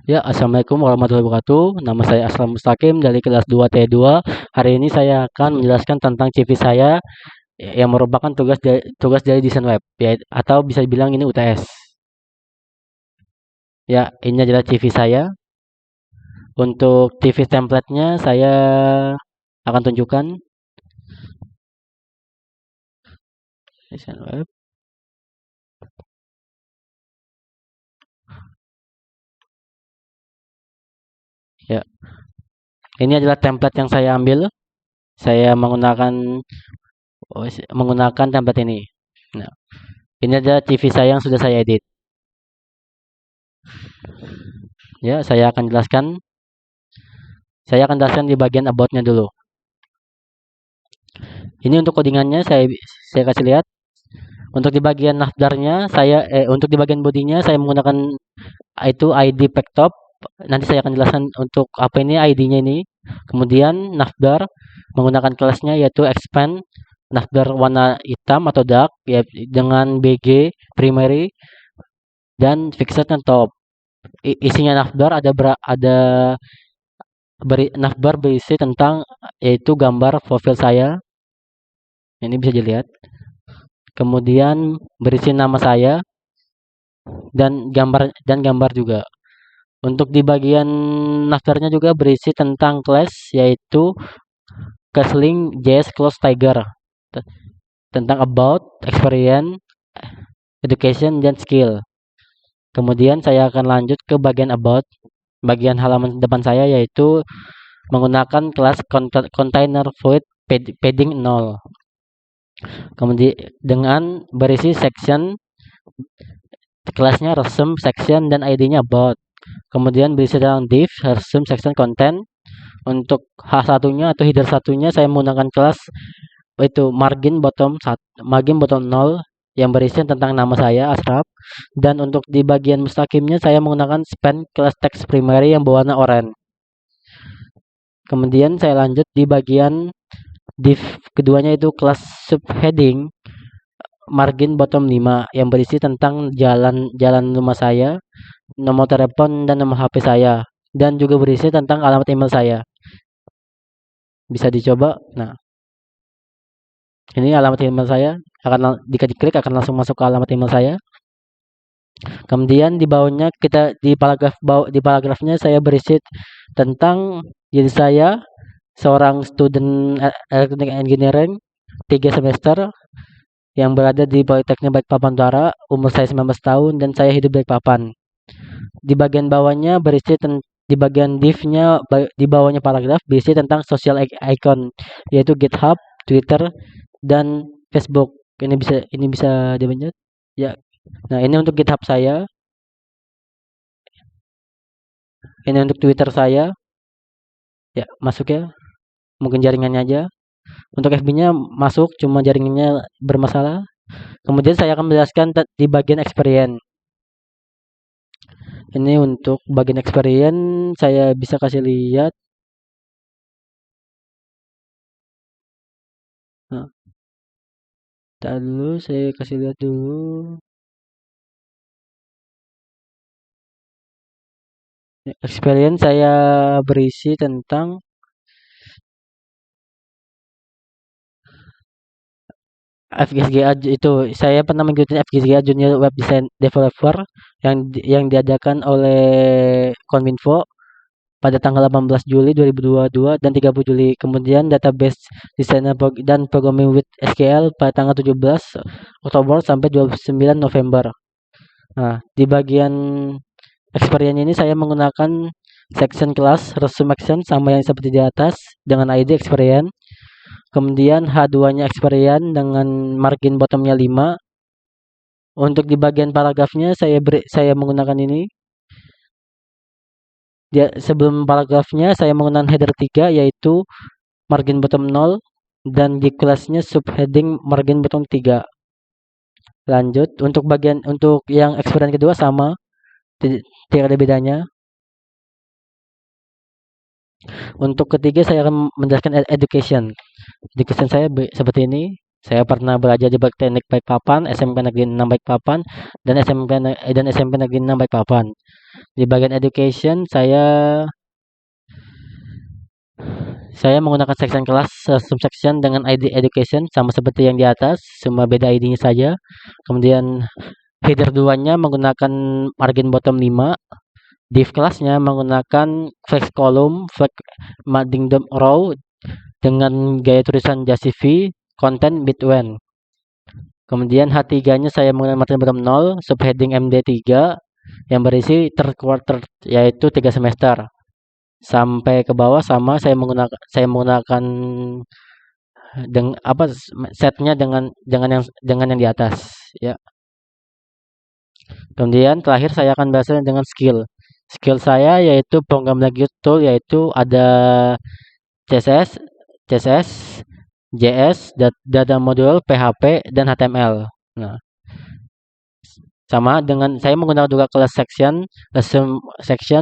Ya, Assalamualaikum warahmatullahi wabarakatuh. Nama saya Aslam Mustaqim dari kelas 2T2. Hari ini saya akan menjelaskan tentang CV saya yang merupakan tugas dari desain web, ya, atau bisa dibilang ini UTS. Ya, ini adalah CV saya. Untuk CV template-nya saya akan tunjukkan. Desain web. Ya, ini adalah template yang saya ambil. Saya menggunakan template ini. Nah, ini adalah CV saya yang sudah saya edit. Ya, saya akan jelaskan. Saya akan jelaskan di bagian about-nya dulu. Ini untuk codingannya saya kasih lihat. Untuk di bagian navdarnya untuk di bagian bodinya saya menggunakan itu ID packtop. Nanti saya akan jelaskan untuk apa ini ID-nya ini. Kemudian navdar menggunakan kelasnya yaitu expand navdar warna hitam atau dark ya dengan BG primary dan fixed dan top. Isinya navdar navbar berisi tentang yaitu gambar profil saya. Ini bisa dilihat. Kemudian berisi nama saya dan gambar juga. Untuk di bagian naftarnya juga berisi tentang class yaitu class-link JS Close Tiger tentang about, experience, education dan skill. Kemudian saya akan lanjut ke bagian about. Bagian halaman depan saya yaitu menggunakan kelas container void padding 0. Kemudian dengan berisi section kelasnya resume, section dan ID-nya about. Kemudian berisi tentang div, resume, section, content. Untuk H1-nya atau header satunya saya menggunakan kelas itu margin bottom 0 yang berisi tentang nama saya Asraf. Dan untuk di bagian mustaqimnya saya menggunakan span kelas text primary yang berwarna oranye. Kemudian saya lanjut di bagian div keduanya itu kelas subheading margin bottom 5 yang berisi tentang jalan rumah saya, nomor telepon dan nomor HP saya, dan juga berisi tentang alamat email saya. Bisa dicoba. Nah, ini alamat email saya. Jika diklik akan langsung masuk ke alamat email saya. Kemudian di bawahnya di paragrafnya saya berisi tentang diri saya, seorang student electronic engineering 3 semester yang berada di Politeknik Balikpapan Utara, umur saya 19 tahun dan saya hidup di Balikpapan. Di bagian bawahnya berisi di bagian div-nya di bawahnya paragraf berisi tentang social icon yaitu GitHub, Twitter dan Facebook. Ini bisa dipencet. Ya. Nah, ini untuk GitHub saya. Ini untuk Twitter saya. Ya, masuk ya. Mungkin jaringannya aja. Untuk FB-nya masuk, cuma jaringannya bermasalah. Kemudian saya akan menjelaskan di bagian experience. Ini untuk bagian experience saya bisa kasih lihat. Nah, dulu saya kasih lihat dulu. Experience saya berisi tentang FGSGA itu saya pernah mengikuti FGSGA Junior Web Design Developer yang diadakan oleh Kominfo pada tanggal 18 Juli 2022 dan 30 Juli. Kemudian database desainer dan programming with SQL pada tanggal 17 Oktober sampai 29 November. Nah, di bagian experience ini saya menggunakan section class resume action sama yang seperti di atas dengan ID experience. Kemudian H2-nya experience dengan margin bottomnya 5. Untuk di bagian paragrafnya saya menggunakan ini. Sebelum paragrafnya saya menggunakan header 3 yaitu margin bottom 0 dan di kelasnya subheading margin bottom 3. Lanjut untuk yang experience kedua sama, tidak ada bedanya. Untuk ketiga saya akan menjelaskan education. Education saya seperti ini. Saya pernah belajar di Teknik Balikpapan, SMP Negeri 6 Balikpapan, dan SMP Negeri 6 Balikpapan. Di bagian education saya menggunakan section kelas subsection dengan ID education sama seperti yang di atas, cuma beda ID-nya saja. Kemudian header 2-nya menggunakan margin bottom 5, div kelasnya menggunakan flex column, flex margin row dengan gaya tulisan JCV, content bitwen. Kemudian H3-nya saya menggunakan margin bottom 0, subheading MD3 yang berisi third quarter yaitu 3 semester. Sampai ke bawah sama saya menggunakan setnya dengan yang di atas ya. Kemudian terakhir saya akan bahas dengan skill saya yaitu program language tool, yaitu ada CSS, JS, data module, PHP, dan HTML. Nah, sama dengan saya menggunakan juga class section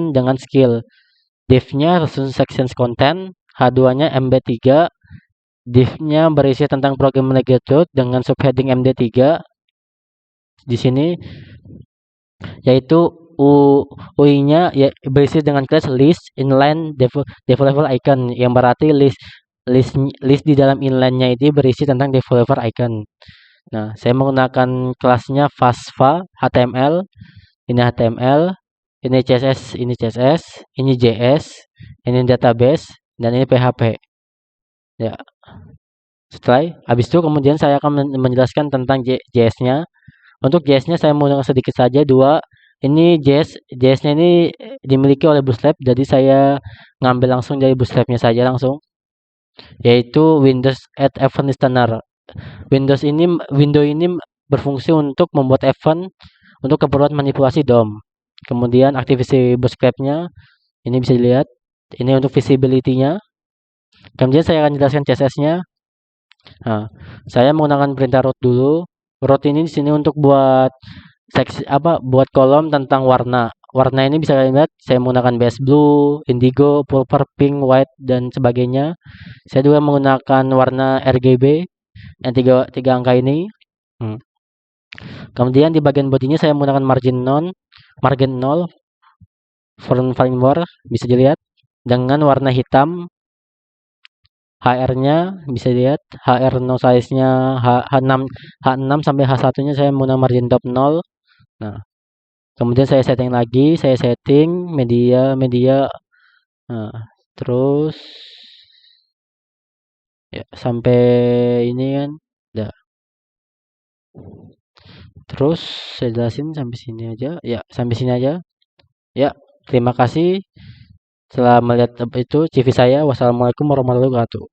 dengan skill. Div-nya sections content, H2-nya MB3, div-nya berisi tentang program language dengan subheading MD3 di sini, yaitu UI-nya ya berisi dengan class list inline developer icon, yang berarti list di dalam inline-nya itu berisi tentang developer icon. Nah, saya menggunakan kelasnya FASFA HTML, ini HTML, ini CSS, ini JS, ini database, dan ini PHP. Ya. Setelah habis itu kemudian saya akan menjelaskan tentang JS-nya. Untuk JS-nya saya menggunakan sedikit saja, 2. Ini JS-nya ini dimiliki oleh Bootstrap, jadi saya ngambil langsung dari Bootstrap-nya saja langsung. Yaitu Windows Add Event Listener. Window ini berfungsi untuk membuat event untuk keperluan manipulasi DOM. Kemudian aktivasi Bootstrap-nya ini bisa dilihat. Ini untuk visibility-nya. Kemudian saya akan jelaskan CSS-nya. Nah, saya menggunakan perintah root dulu. Root ini di sini untuk buat buat kolom tentang warna. Warna ini bisa kalian lihat, saya menggunakan base blue, indigo, purple, pink, white, dan sebagainya. Saya juga menggunakan warna RGB yang tiga angka ini. Kemudian di bagian bodinya saya menggunakan margin 0 font framework bisa dilihat dengan warna hitam. HR-nya bisa dilihat, HR no size-nya H6 sampai H1-nya saya menggunakan margin top 0. Nah, kemudian saya setting lagi, media. Nah, terus ya sampai ini kan udah. Terus saya jelasin sampai sini aja. Ya, sampai sini aja. Ya, terima kasih telah melihat itu CV saya. Wassalamualaikum warahmatullahi wabarakatuh.